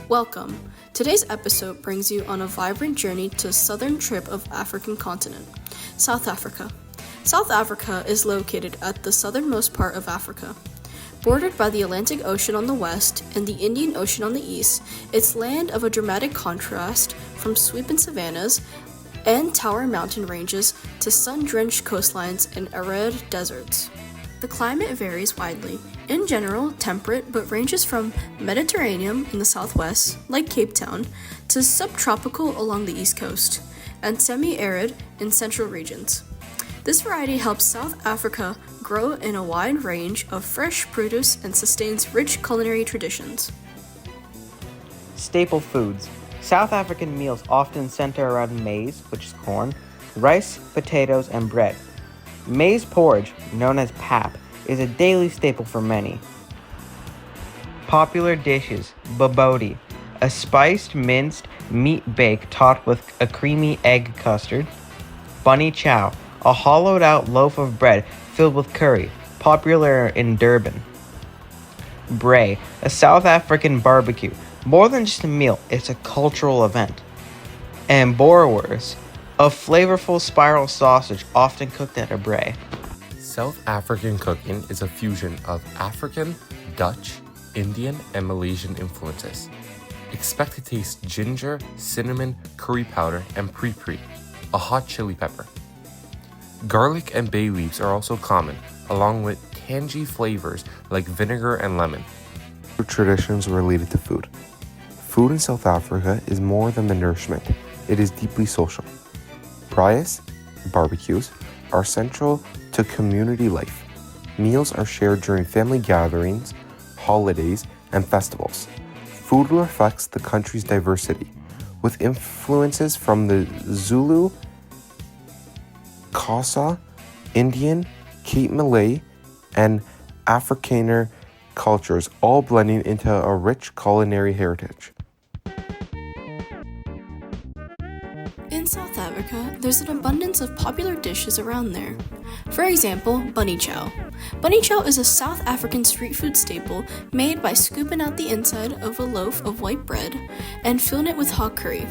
Welcome. Today's episode brings you on a vibrant journey to the southern tip of African continent, South Africa. South Africa is located at the southernmost part of Africa. Bordered by the Atlantic Ocean on the west and the Indian Ocean on the east, it's land of a dramatic contrast from sweeping savannas and towering mountain ranges to sun-drenched coastlines and arid deserts. The climate varies widely. In general, temperate, but ranges from Mediterranean in the southwest, like Cape Town, to subtropical along the east coast, and semi-arid in central regions. This variety helps South Africa grow in a wide range of fresh produce and sustains rich culinary traditions. Staple foods. South African meals often center around maize, which is corn, rice, potatoes, and bread. Maize porridge, known as pap, is a daily staple for many. Popular dishes: bobotie, a spiced minced meat bake topped with a creamy egg custard. Bunny chow, a hollowed out loaf of bread filled with curry, popular in Durban. Braai, a South African barbecue. More than just a meal, it's a cultural event. And boerewors, a flavorful spiral sausage often cooked at a braai. South African cooking is a fusion of African, Dutch, Indian, and Malaysian influences. Expect to taste ginger, cinnamon, curry powder, and pri-pri, a hot chili pepper. Garlic and bay leaves are also common, along with tangy flavors like vinegar and lemon. Traditions related to food. Food in South Africa is more than the nourishment, it is deeply social. Braais, barbecues, are central to community life. Meals are shared during family gatherings, holidays, and festivals. Food reflects the country's diversity, with influences from the Zulu, Xhosa, Indian, Cape Malay, and Afrikaner cultures, all blending into a rich culinary heritage. In South Africa, there's an abundance of popular dishes around there. For example, bunny chow. Bunny chow is a South African street food staple made by scooping out the inside of a loaf of white bread and filling it with hot curry.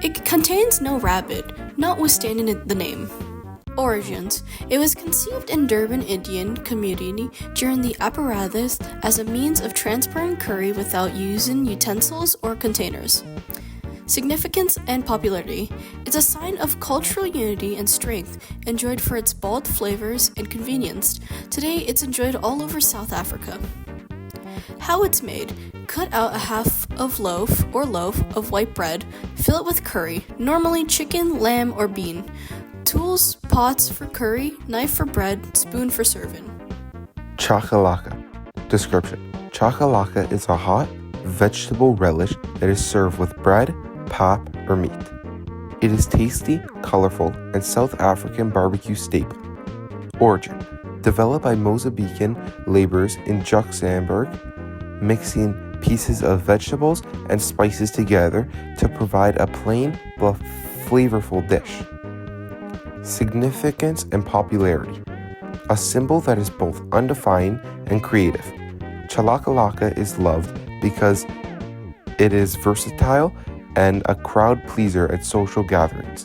It contains no rabbit, notwithstanding the name. Origins. It was conceived in Durban Indian community during the apparatus as a means of transporting curry without using utensils or containers. Significance and popularity. It's a sign of cultural unity and strength, enjoyed for its bold flavors and convenience. Today, it's enjoyed all over South Africa. How it's made. Cut out a half of loaf of white bread, fill it with curry, normally chicken, lamb, or bean. Tools: pots for curry, knife for bread, spoon for serving. Chakalaka. Description. Chakalaka is a hot vegetable relish that is served with bread, pap, or meat. It is tasty, colorful, and South African barbecue staple. Origin. Developed by Mozambican laborers in Luxembourg, mixing pieces of vegetables and spices together to provide a plain but flavorful dish. Significance and popularity. A symbol that is both undefined and creative. Chakalaka is loved because it is versatile and a crowd pleaser at social gatherings.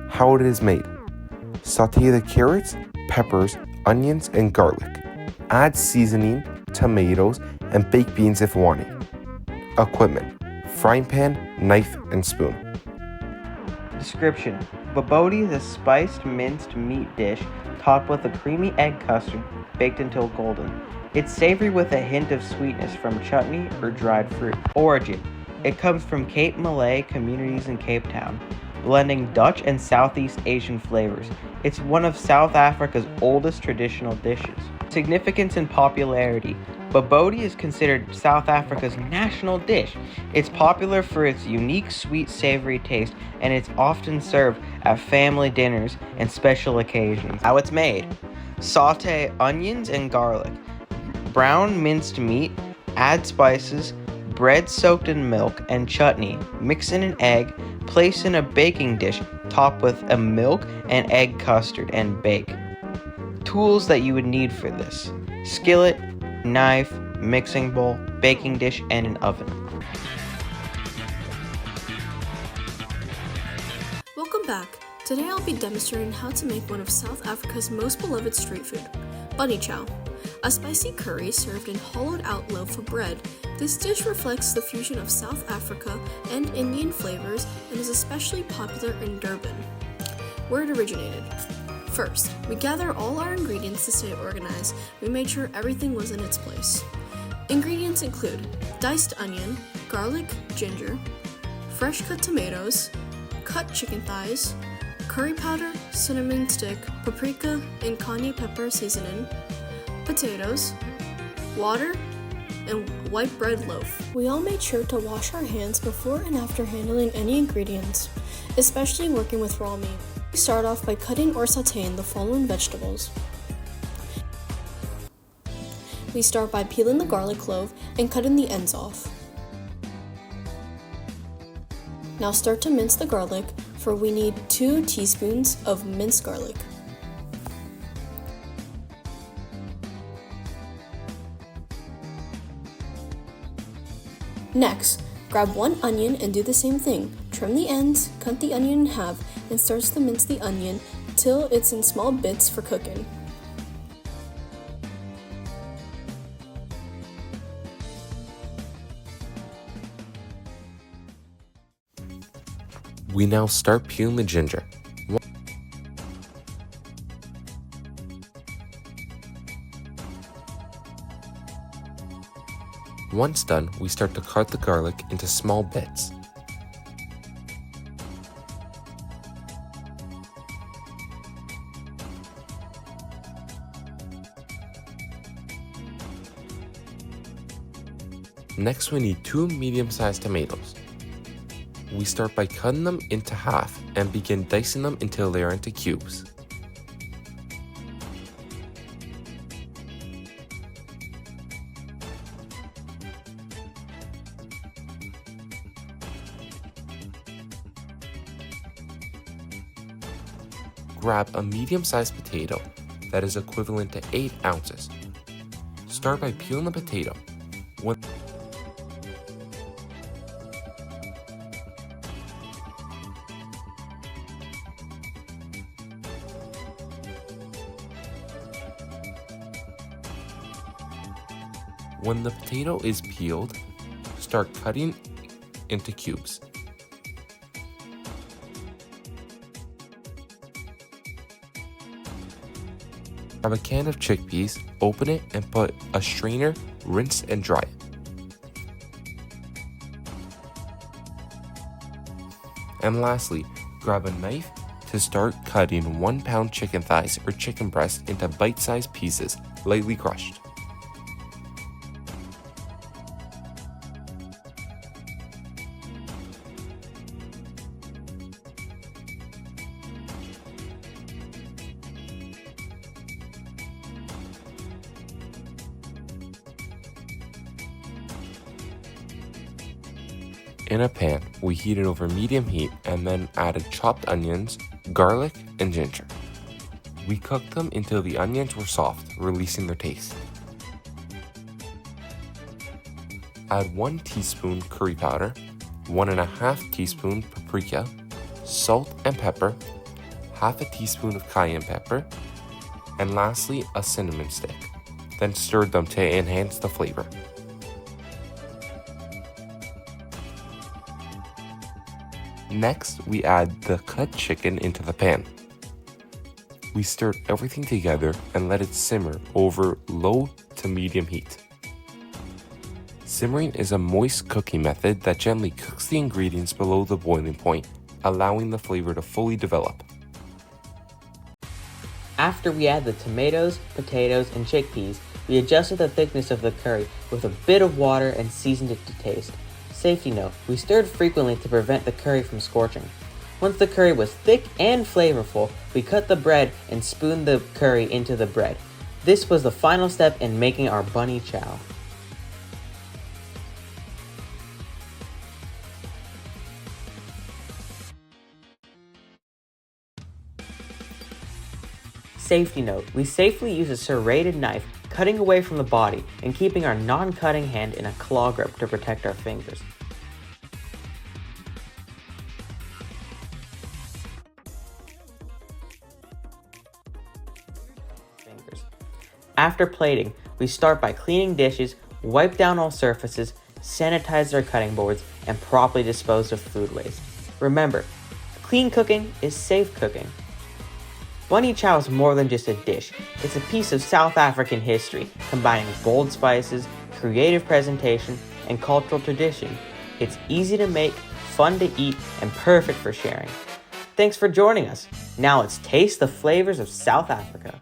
How it is made. Saute the carrots, peppers, onions, and garlic. Add seasoning, tomatoes, and baked beans if wanted. Equipment: frying pan, knife, and spoon. Description. Bobotie is a spiced minced meat dish topped with a creamy egg custard baked until golden. It's savory with a hint of sweetness from chutney or dried fruit. Origin. It comes from Cape Malay communities in Cape Town, blending Dutch and Southeast Asian flavors. It's one of South Africa's oldest traditional dishes. Significance and popularity. Bobotie is considered South Africa's national dish. It's popular for its unique sweet savory taste, and it's often served at family dinners and special occasions. How it's made. Saute onions and garlic. Brown minced meat, add spices, bread soaked in milk and chutney, mix in an egg, place in a baking dish, top with a milk and egg custard, and bake. Tools that you would need for this: skillet, knife, mixing bowl, baking dish, and an oven. Welcome back! Today I'll be demonstrating how to make one of South Africa's most beloved street food, bunny chow. A spicy curry served in hollowed-out loaf of bread. This dish reflects the fusion of South Africa and Indian flavors and is especially popular in Durban, where it originated. First, we gather all our ingredients to stay organized. We made sure everything was in its place. Ingredients include diced onion, garlic, ginger, fresh cut tomatoes, cut chicken thighs, curry powder, cinnamon stick, paprika, and cayenne pepper seasoning, potatoes, water, and white bread loaf. We all made sure to wash our hands before and after handling any ingredients, especially working with raw meat. We start off by cutting or sauteing the following vegetables. We start by peeling the garlic clove and cutting the ends off. Now start to mince the garlic, for we need 2 teaspoons of minced garlic. Next, grab 1 onion and do the same thing. Trim the ends, cut the onion in half, and start to mince the onion till it's in small bits for cooking. We now start peeling the ginger. Once done, we start to cut the garlic into small bits. Next, we need 2 medium-sized tomatoes. We start by cutting them into half and begin dicing them until they are into cubes. Grab a medium-sized potato that is equivalent to 8 ounces. Start by peeling the potato. When the potato is peeled, start cutting into cubes. Grab a can of chickpeas, open it, and put a strainer, rinse and dry it. And lastly, grab a knife to start cutting 1 pound chicken thighs or chicken breast into bite-sized pieces, lightly crushed. In a pan, we heat it over medium heat and then added chopped onions, garlic, and ginger. We cooked them until the onions were soft, releasing their taste. Add 1 teaspoon curry powder, 1.5 teaspoon paprika, salt and pepper, half a teaspoon of cayenne pepper, and lastly a cinnamon stick. Then stir them to enhance the flavor. Next, we add the cut chicken into the pan. We stir everything together and let it simmer over low to medium heat. Simmering is a moist cooking method that gently cooks the ingredients below the boiling point, allowing the flavor to fully develop. After we add the tomatoes, potatoes, and chickpeas, we adjusted the thickness of the curry with a bit of water and seasoned it to taste. Safety note, we stirred frequently to prevent the curry from scorching. Once the curry was thick and flavorful, we cut the bread and spooned the curry into the bread. This was the final step in making our bunny chow. Safety note, we safely use a serrated knife, cutting away from the body and keeping our non-cutting hand in a claw grip to protect our fingers. After plating, we start by cleaning dishes, wipe down all surfaces, sanitize our cutting boards, and properly dispose of food waste. Remember, clean cooking is safe cooking. Bunny chow is more than just a dish. It's a piece of South African history, combining bold spices, creative presentation, and cultural tradition. It's easy to make, fun to eat, and perfect for sharing. Thanks for joining us. Now let's taste the flavors of South Africa.